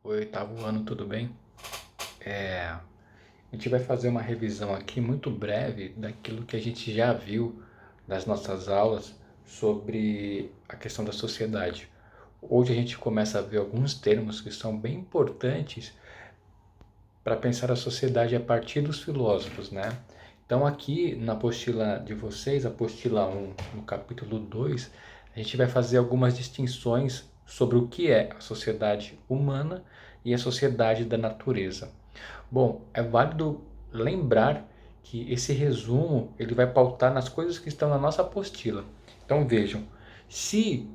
Oi, oitavo ano, tudo bem? A gente vai fazer uma revisão aqui muito breve daquilo que a gente já viu nas nossas aulas sobre a questão da sociedade. Hoje a gente começa a ver alguns termos que são bem importantes para pensar a sociedade a partir dos filósofos, né? Então aqui na apostila de vocês, apostila 1, no capítulo 2, a gente vai fazer algumas distinções sobre o que é a sociedade humana e a sociedade da natureza. Bom, é válido lembrar que esse resumo ele vai pautar nas coisas que estão na nossa apostila. Então vejam, se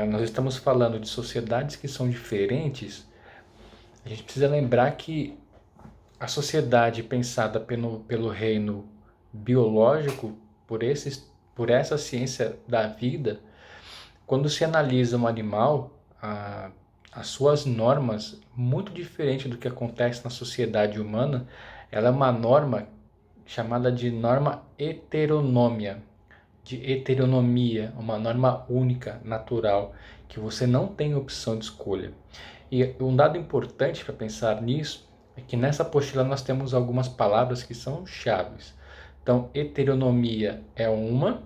nós estamos falando de sociedades que são diferentes, a gente precisa lembrar que a sociedade pensada pelo reino biológico, por essa ciência da vida, quando se analisa um animal, as suas normas, muito diferente do que acontece na sociedade humana, ela é uma norma chamada de norma heteronômia, de heteronomia, uma norma única, natural, que você não tem opção de escolha. E um dado importante para pensar nisso é que nessa apostila nós temos algumas palavras que são chaves. Então, heteronomia é uma,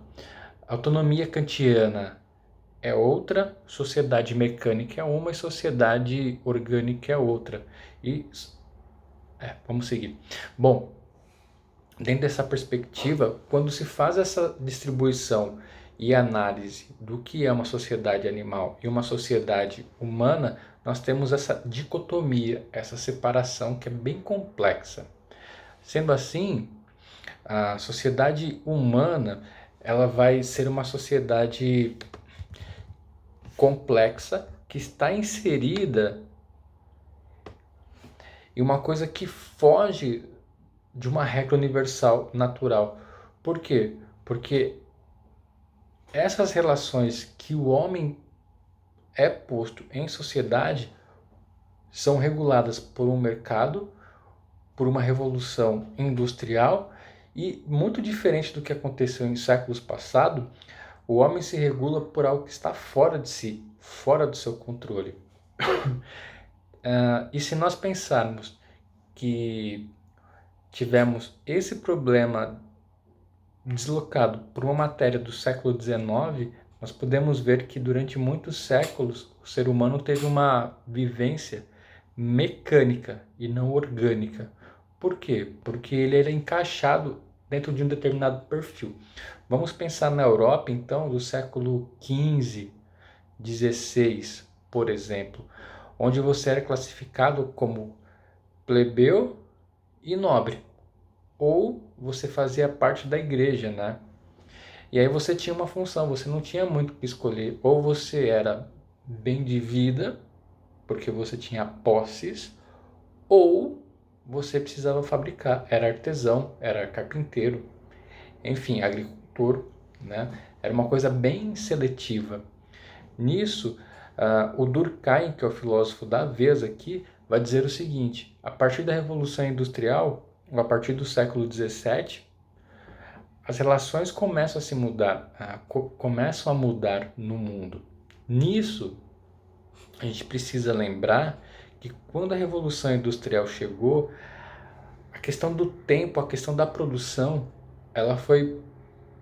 autonomia kantiana é outra, sociedade mecânica é uma e sociedade orgânica é outra. E vamos seguir. Bom, dentro dessa perspectiva, quando se faz essa distribuição e análise do que é uma sociedade animal e uma sociedade humana, nós temos essa dicotomia, essa separação que é bem complexa. Sendo assim, a sociedade humana ela vai ser uma sociedade complexa que está inserida em uma coisa que foge de uma regra universal natural. Por quê? Porque essas relações que o homem é posto em sociedade são reguladas por um mercado, por uma revolução industrial e muito diferente do que aconteceu em séculos passados, o homem se regula por algo que está fora de si, fora do seu controle. E se nós pensarmos que tivemos esse problema deslocado por uma matéria do século XIX, nós podemos ver que durante muitos séculos o ser humano teve uma vivência mecânica e não orgânica. Por quê? Porque ele era encaixado dentro de um determinado perfil. Vamos pensar na Europa, então, do século XV, XVI, por exemplo, onde você era classificado como plebeu e nobre, ou você fazia parte da igreja, né? E aí você tinha uma função, você não tinha muito o que escolher, ou você era bem de vida, porque você tinha posses, ou você precisava fabricar, era artesão, era carpinteiro, enfim, agricultor, né? Era uma coisa bem seletiva. Nisso, o Durkheim, que é o filósofo da vez aqui, vai dizer o seguinte: a partir da Revolução Industrial, ou a partir do século XVII, as relações começam a se mudar, começam a mudar no mundo. Nisso, a gente precisa lembrar que quando a Revolução Industrial chegou, a questão do tempo, a questão da produção, ela foi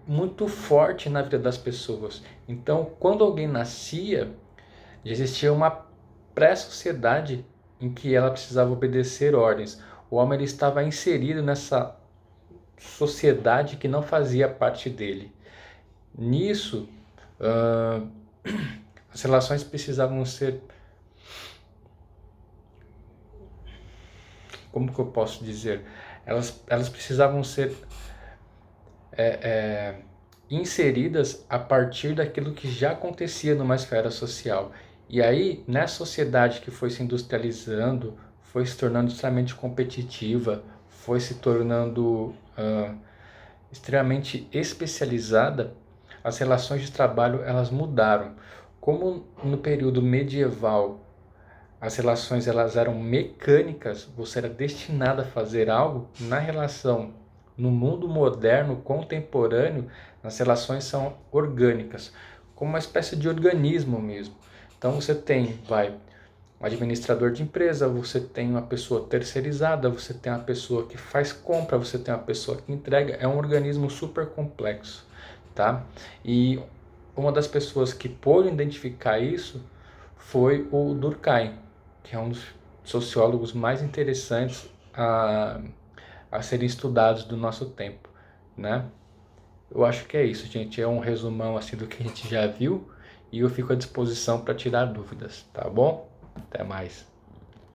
muito forte na vida das pessoas. Então, quando alguém nascia, já existia uma pré-sociedade em que ela precisava obedecer ordens. O homem ele estava inserido nessa sociedade que não fazia parte dele. Nisso, as relações precisavam ser... Como que eu posso dizer? Elas precisavam ser inseridas a partir daquilo que já acontecia numa esfera social. E aí, nessa sociedade que foi se industrializando, foi se tornando extremamente competitiva, foi se tornando extremamente especializada, as relações de trabalho elas mudaram. Como no período medieval as relações elas eram mecânicas, você era destinado a fazer algo, na relação no mundo moderno, contemporâneo, as relações são orgânicas, como uma espécie de organismo mesmo. Então você tem, um administrador de empresa, você tem uma pessoa terceirizada, você tem uma pessoa que faz compra, você tem uma pessoa que entrega, é um organismo super complexo, tá? E uma das pessoas que pôde identificar isso foi o Durkheim, que é um dos sociólogos mais interessantes a serem estudados do nosso tempo, né? Eu acho que é isso, gente. É um resumão assim do que a gente já viu e eu fico à disposição para tirar dúvidas, tá bom? Até mais.